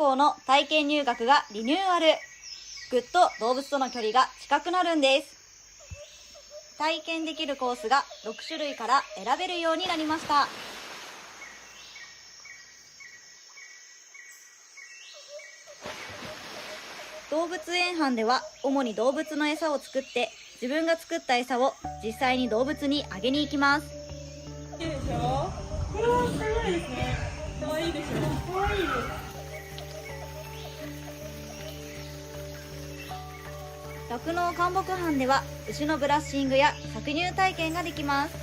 校の体験入学がリニューアル。ぐっと動物との距離が近くなるんです。体験できるコースが6種類から選べるようになりました。動物園班では主に動物の餌を作って自分が作った餌を実際に動物にあげに行きます。いいでしょ。これはすごいですね。可愛いでしょ。可愛いです。酪農灌木班では牛のブラッシングや搾乳体験ができます。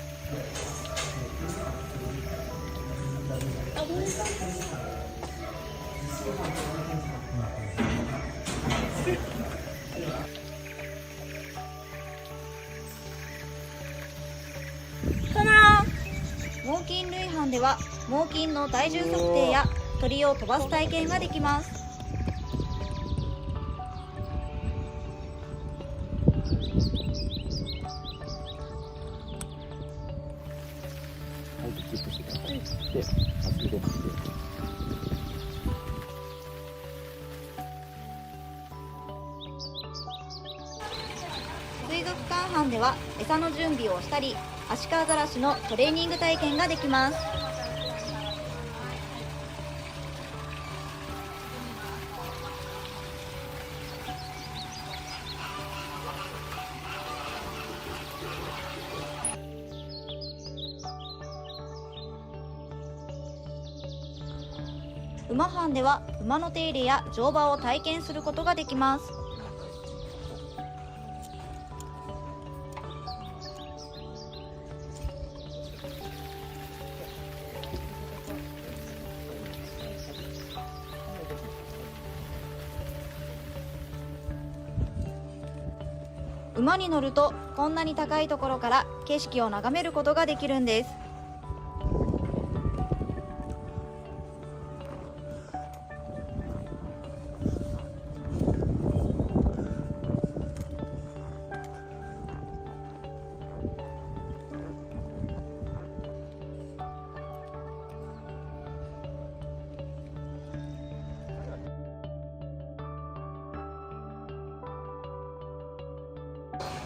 猛禽類班では猛禽の体重測定や鳥を飛ばす体験ができます。水族館班では餌の準備をしたりアシカアザラシのトレーニング体験ができます。馬班では馬の手入れや乗馬を体験することができます。馬に乗るとこんなに高いところから景色を眺めることができるんです。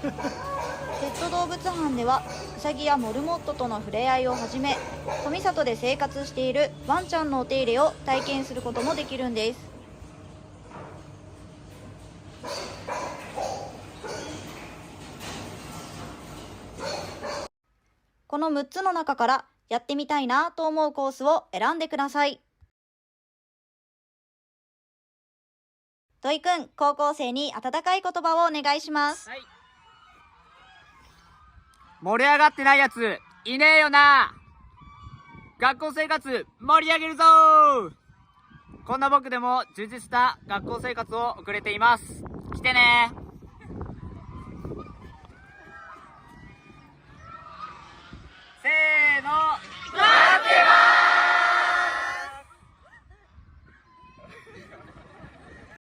ペット動物班ではウサギやモルモットとの触れ合いをはじめ、富里で生活しているワンちゃんのお手入れを体験することもできるんです。この6つの中からやってみたいなと思うコースを選んでください。土井くん、高校生に温かい言葉をお願いします。はい、盛り上がってないやついねえよな。学校生活盛り上げるぞー。こんな僕でも充実した学校生活を送れています。来てねー。